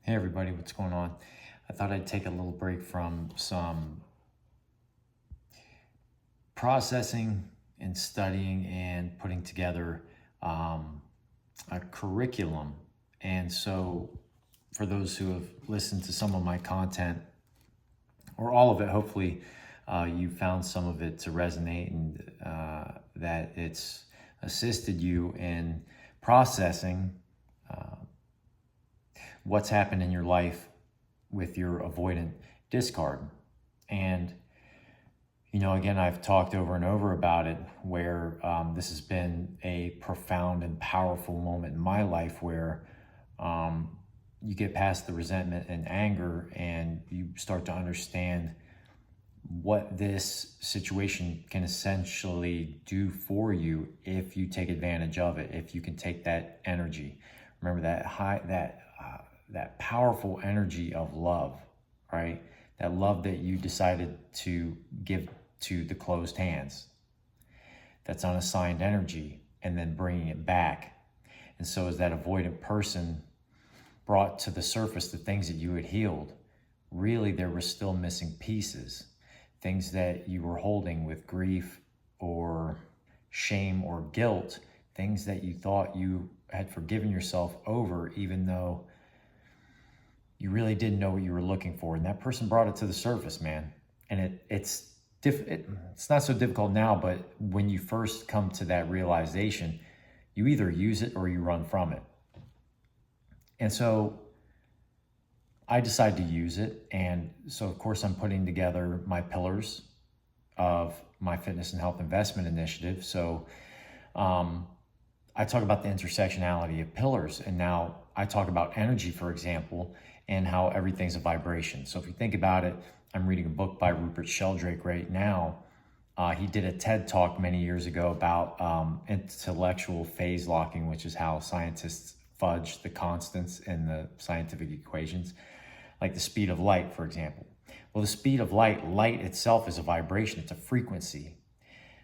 Hey everybody, what's going on? I thought I'd take a little break from some processing and studying and putting together um, a curriculum. And so, for those who have listened to some of my content, or all of it, hopefully you found some of it to resonate and that it's assisted you in processing what's happened in your life with your avoidant discard. And, again, I've talked over and over about it where this has been a profound and powerful moment in my life where you get past the resentment and anger and you start to understand what this situation can essentially do for you if you take advantage of it, if you can take that energy. Remember that powerful energy of love, right? That love that you decided to give to the closed hands. That's unassigned energy, and then bringing it back. And so as that avoidant person brought to the surface the things that you had healed, really there were still missing pieces, things that you were holding with grief or shame or guilt, things that you thought you had forgiven yourself over, even though you really didn't know what you were looking for. And that person brought it to the surface, man. And it's not so difficult now, but when you first come to that realization, you either use it or you run from it. And so I decided to use it. And so, of course, I'm putting together my pillars of my fitness and health investment initiative. So I talk about the intersectionality of pillars. And now I talk about energy, for example, and how everything's a vibration. So if you think about it, I'm reading a book by Rupert Sheldrake right now. He did a TED talk many years ago about intellectual phase locking, which is how scientists fudge the constants in the scientific equations, like the speed of light, for example. Well, the speed of light itself is a vibration, it's a frequency.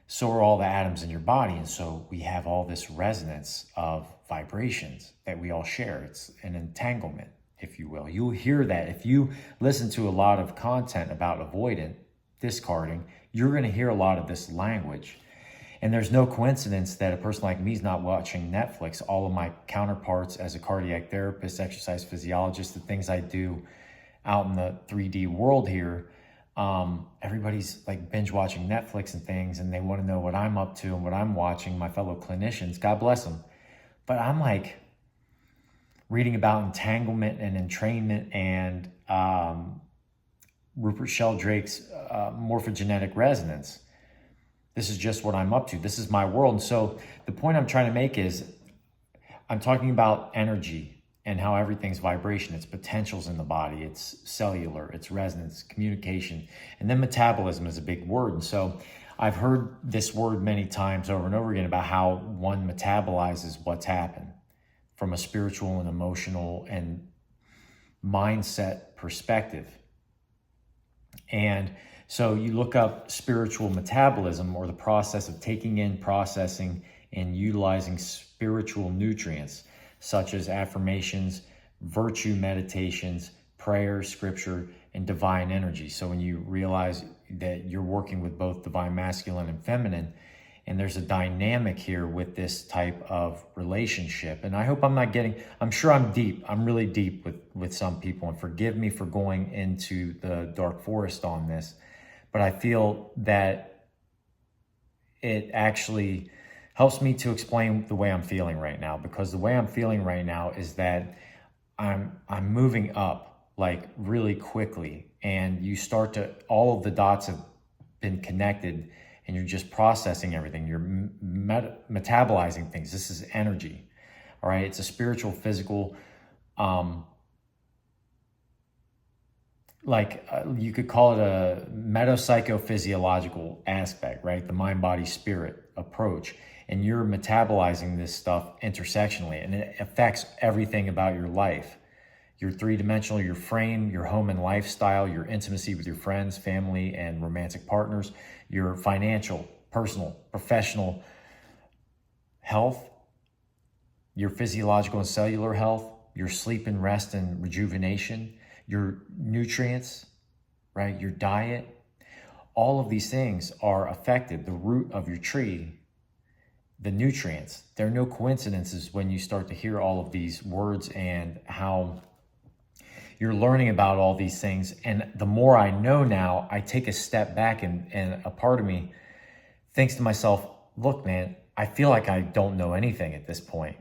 So are all the atoms in your body. And so we have all this resonance of vibrations that we all share. It's an entanglement, if you will. You'll hear that. If you listen to a lot of content about avoidant discarding, you're going to hear a lot of this language. And there's no coincidence that a person like me is not watching Netflix. All of my counterparts as a cardiac therapist, exercise physiologist, the things I do out in the 3D world here, everybody's like binge watching Netflix and things, and they want to know what I'm up to and what I'm watching, my fellow clinicians, God bless them. But I'm like reading about entanglement and entrainment and Rupert Sheldrake's morphogenetic resonance. This is just what I'm up to. This is my world. And so the point I'm trying to make is I'm talking about energy and how everything's vibration, its potentials in the body, it's cellular, it's resonance, communication, and then metabolism is a big word. And so I've heard this word many times over and over again about how one metabolizes what's happened from a spiritual and emotional and mindset perspective. And so you look up spiritual metabolism, or the process of taking in, processing, and utilizing spiritual nutrients, such as affirmations, virtue meditations, prayer, scripture, and divine energy. So when you realize that you're working with both divine masculine and feminine, and there's a dynamic here with this type of relationship. And I hope I'm sure I'm deep. I'm really deep with some people, and forgive me for going into the dark forest on this. But I feel that it actually helps me to explain the way I'm feeling right now, because the way I'm feeling right now is that I'm moving up like really quickly, and all of the dots have been connected, and you're just processing everything. You're metabolizing things. This is energy, all right? It's a spiritual, physical, you could call it a metapsychophysiological aspect, right? The mind, body, spirit approach. And you're metabolizing this stuff intersectionally, and it affects everything about your life. Your three-dimensional, your frame, your home and lifestyle, your intimacy with your friends, family, and romantic partners, your financial, personal, professional health, your physiological and cellular health, your sleep and rest and rejuvenation, your nutrients, right? Your diet, all of these things are affected. The root of your tree, the nutrients, there are no coincidences when you start to hear all of these words and how you're learning about all these things. And the more I know now, I take a step back and a part of me thinks to myself, look, man, I feel like I don't know anything at this point.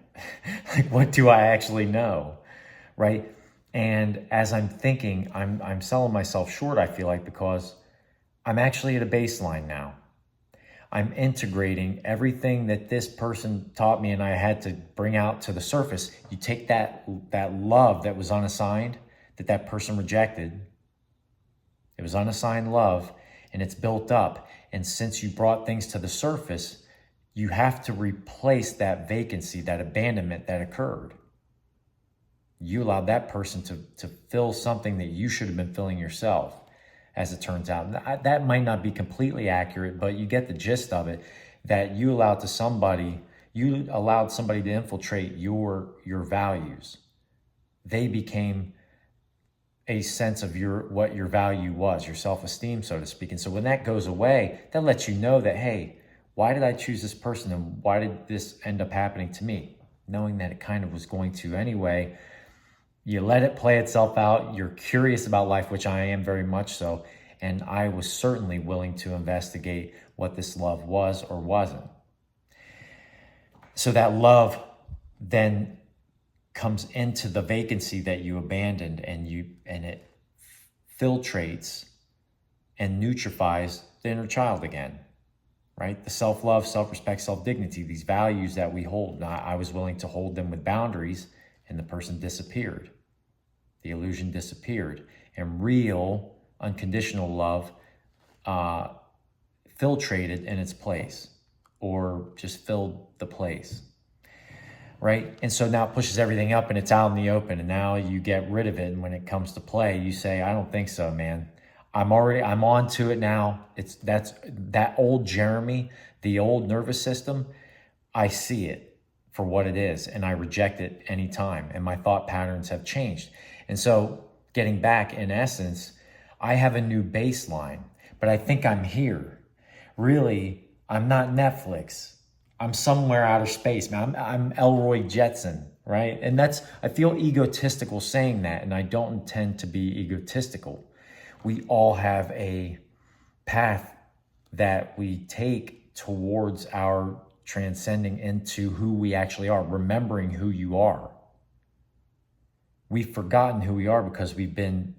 Like, what do I actually know, right? And as I'm thinking, I'm selling myself short, I feel like, because I'm actually at a baseline now. I'm integrating everything that this person taught me and I had to bring out to the surface. You take that love that was unassigned, that person rejected. It was unassigned love, and it's built up. And since you brought things to the surface, you have to replace that vacancy, that abandonment that occurred. You allowed that person to fill something that you should have been filling yourself, as it turns out. That might not be completely accurate, but you get the gist of it, that you allowed somebody to infiltrate your values. They became a sense of what your value was, your self-esteem, so to speak. And so when that goes away, that lets you know that, hey, why did I choose this person and why did this end up happening to me? Knowing that it kind of was going to anyway, you let it play itself out. You're curious about life, which I am very much so. And I was certainly willing to investigate what this love was or wasn't. So that love then comes into the vacancy that you abandoned, and it filtrates and neutrifies the inner child again, right? The self-love, self-respect, self-dignity, these values that we hold. Now, I was willing to hold them with boundaries, and the person disappeared. The illusion disappeared, and real unconditional love filtrated in its place, or just filled the place. Right? And so now it pushes everything up and it's out in the open, and now you get rid of it. And when it comes to play, you say, I don't think so, man. I'm on to it now. That's that old Jeremy, the old nervous system. I see it for what it is, and I reject it anytime. And my thought patterns have changed. And so getting back, in essence, I have a new baseline, but I think I'm here. Really, I'm not Netflix. I'm somewhere outer space, man. I'm Elroy Jetson, right? And I feel egotistical saying that, and I don't intend to be egotistical. We all have a path that we take towards our transcending into who we actually are, remembering who you are. We've forgotten who we are because we've been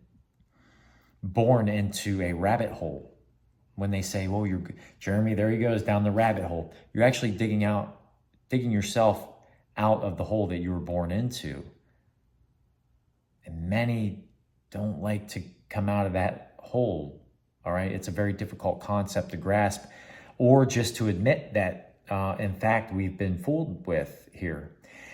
born into a rabbit hole. When they say, well, Jeremy, there he goes down the rabbit hole. You're actually digging yourself out of the hole that you were born into. And many don't like to come out of that hole, all right? It's a very difficult concept to grasp, or just to admit that, in fact, we've been fooled with here.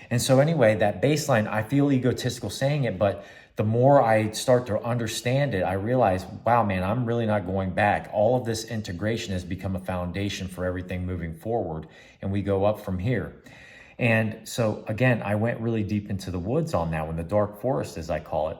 And so anyway, that baseline, I feel egotistical saying it, but the more I start to understand it, I realize, wow, man, I'm really not going back. All of this integration has become a foundation for everything moving forward, and we go up from here. And so, again, I went really deep into the woods on that one, the dark forest, as I call it.